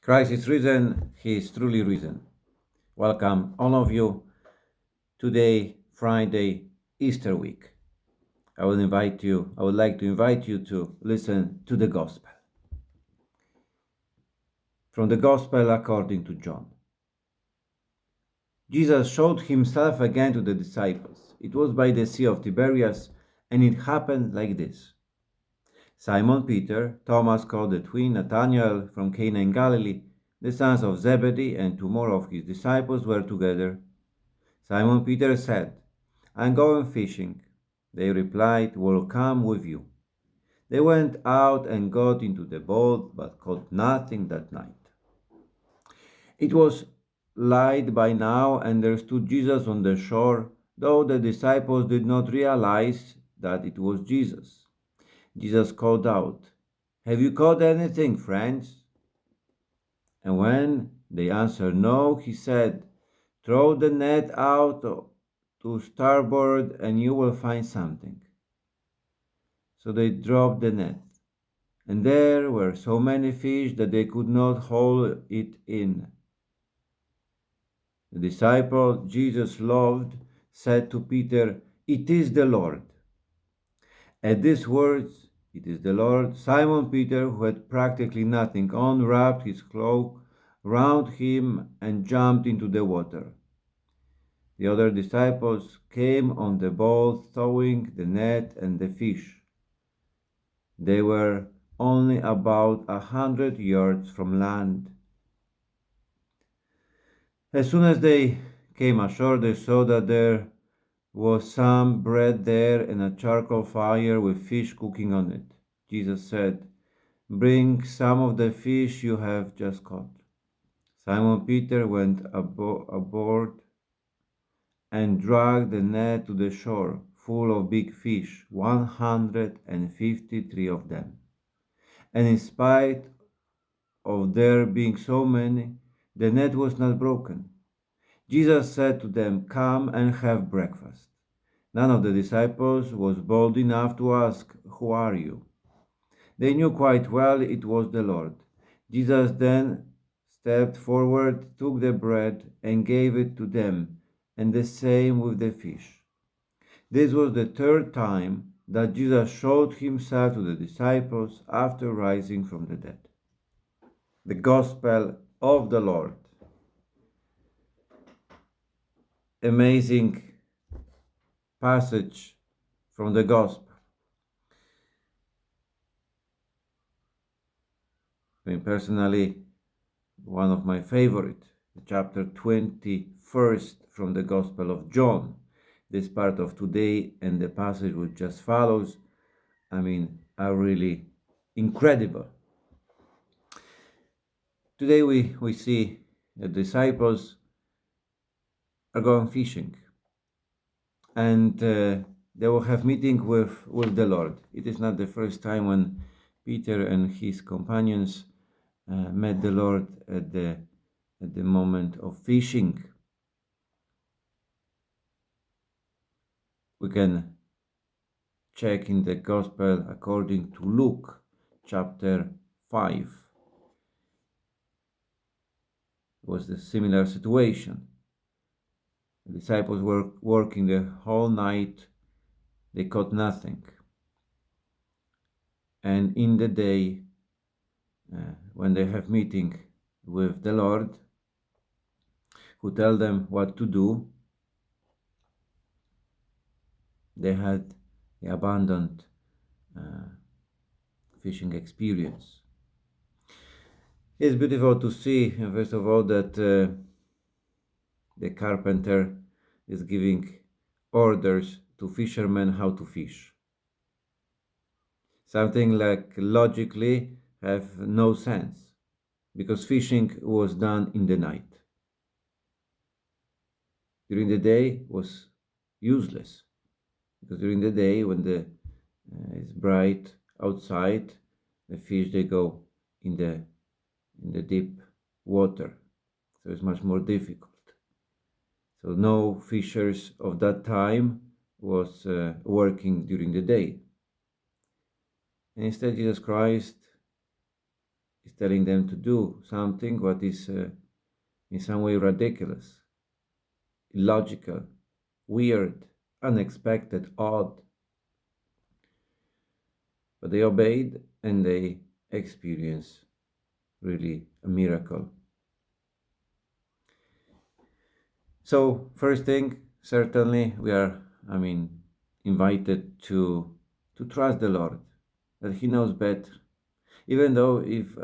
Christ is risen, he is truly risen. Welcome, all of you, today, Friday, Easter week. I would like to invite you to listen to the Gospel. From the Gospel according to John. Jesus showed himself again to the disciples. It was by the Sea of Tiberias, and it happened like this. Simon Peter, Thomas called the twin, Nathanael from Cana in Galilee, the sons of Zebedee, and two more of his disciples were together. Simon Peter said, "I'm going fishing." They replied, "We'll come with you." They went out and got into the boat, but caught nothing that night. It was light by now, and there stood Jesus on the shore, though the disciples did not realize that it was Jesus. Jesus called out, "Have you caught anything, friends?" And when they answered no, he said, "Throw the net out to starboard and you will find something." So they dropped the net, and there were so many fish that they could not haul it in. The disciple Jesus loved said to Peter, "It is the Lord." At these words, "It is the Lord," Simon Peter, who had practically nothing on, wrapped his cloak round him and jumped into the water. The other disciples came on the boat, towing the net and the fish. They were only about 100 yards from land. As soon as they came ashore, they saw that there was some bread there and a charcoal fire with fish cooking on it. Jesus said, "Bring some of the fish you have just caught." Simon Peter went aboard and dragged the net to the shore, full of big fish, 153 of them. And in spite of there being so many, the net was not broken. Jesus said to them, "Come and have breakfast." None of the disciples was bold enough to ask, "Who are you?" They knew quite well it was the Lord. Jesus then stepped forward, took the bread, and gave it to them, and the same with the fish. This was the third time that Jesus showed himself to the disciples after rising from the dead. The Gospel of the Lord. Amazing passage from the Gospel. I mean, personally, one of my favorite, chapter 21st from the Gospel of John. This part of today and the passage which just follows, are really incredible. Today we see the disciples are going fishing, and they will have meeting with the Lord. It is not the first time when Peter and his companions met the Lord at the moment of fishing. We can check in the Gospel according to Luke, chapter 5. It was a similar situation. The disciples were working the whole night. They caught nothing. And in the day, when they have meeting with the Lord, who tell them what to do, they had the abundant fishing experience. It's beautiful to see, first of all, that the carpenter is giving orders to fishermen how to fish. Something like logically have no sense, because fishing was done in the night. During the day was useless, because during the day when it's bright outside, the fish they go in the deep water, so it's much more difficult. So no fishers of that time was working during the day. And instead Jesus Christ He's telling them to do something what is in some way ridiculous, illogical, weird, unexpected, odd. But they obeyed and they experienced really a miracle. So, first thing, certainly we are, invited to trust the Lord, that He knows better. Even though if,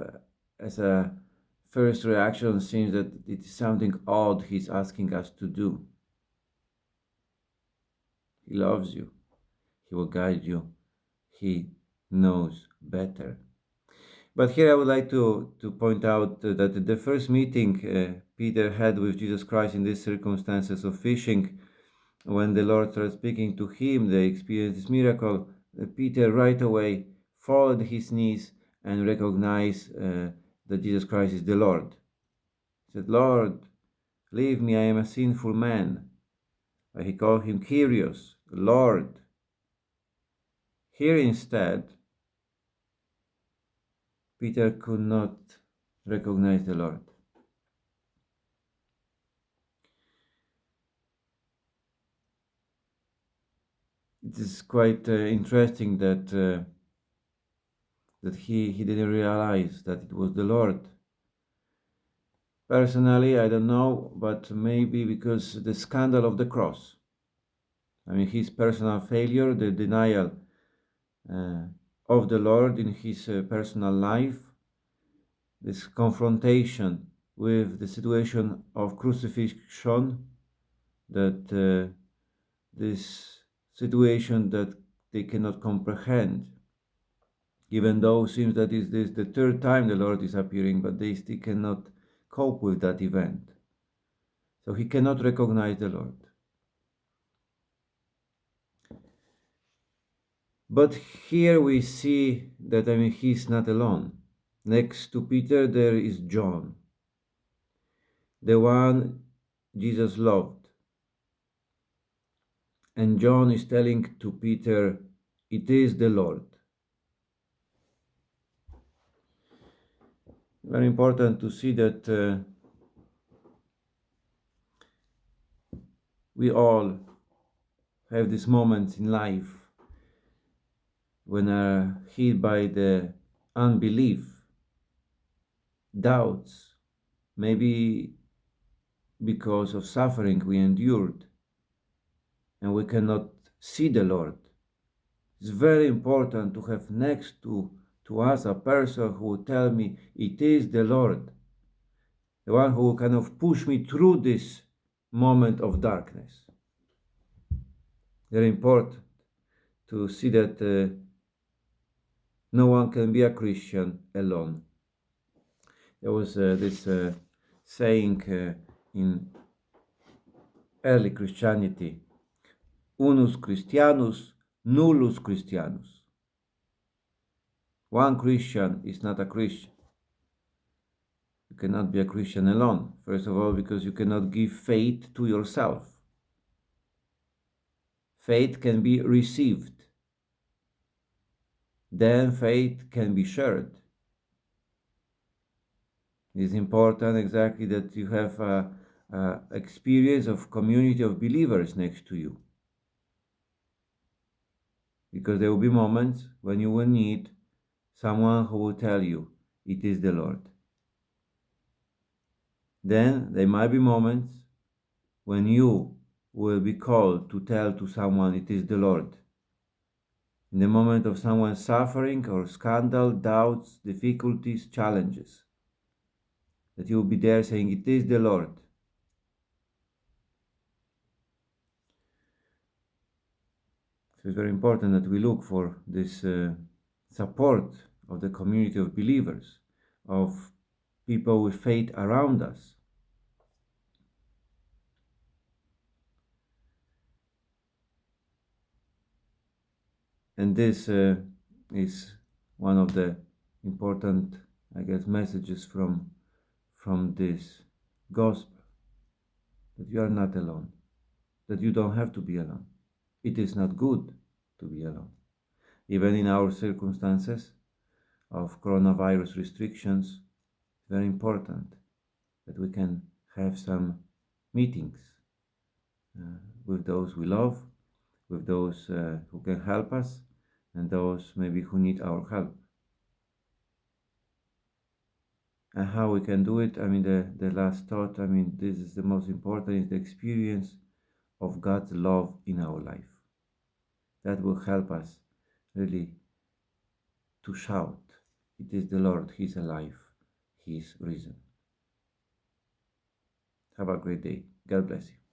as a first reaction, seems that it is something odd He's asking us to do. He loves you. He will guide you. He knows better. But here I would like to point out that the first meeting Peter had with Jesus Christ in these circumstances of fishing, when the Lord started speaking to him, they experienced this miracle. Peter right away followed his knees and recognized that Jesus Christ is the Lord. He said, "Lord, leave me, I am a sinful man." He called him Kyrios, Lord. Here instead, Peter could not recognize the Lord. It is quite interesting that he didn't realize that it was the Lord. Personally, I don't know, but maybe because the scandal of the cross. His personal failure, the denial uh, of the Lord in his personal life, this confrontation with the situation of crucifixion, that this situation that they cannot comprehend, even though it seems that is this the third time the Lord is appearing, but they still cannot cope with that event. So he cannot recognize the Lord. But here we see that he's not alone. Next to Peter there is John, the one Jesus loved. And John is telling to Peter, "It is the Lord." Very important to see that we all have these moments in life when are hit by the unbelief, doubts, maybe because of suffering we endured, and we cannot see the Lord. It's very important to have next to us a person who will tell me, "It is the Lord," the one who will kind of push me through this moment of darkness. Very important to see that no one can be a Christian alone. There was this saying in early Christianity, "Unus Christianus, nullus Christianus." One Christian is not a Christian. You cannot be a Christian alone. First of all, because you cannot give faith to yourself. Faith can be received. Then faith can be shared. It is important exactly that you have a experience of community of believers next to you. Because there will be moments when you will need someone who will tell you, "It is the Lord." Then there might be moments when you will be called to tell to someone, "It is the Lord." In the moment of someone's suffering or scandal, doubts, difficulties, challenges, that you will be there saying, "It is the Lord." So it's very important that we look for this support of the community of believers, of people with faith around us. And this is one of the important, messages from this gospel, that you are not alone, that you don't have to be alone. It is not good to be alone. Even in our circumstances, of coronavirus restrictions, it's very important that we can have some meetings with those we love, with those who can help us, and those maybe who need our help. And how we can do it, I mean, the last thought, I mean, this is the most important, is the experience of God's love in our life. That will help us really to shout, it is the Lord, He's alive, He's risen. Have a great day. God bless you.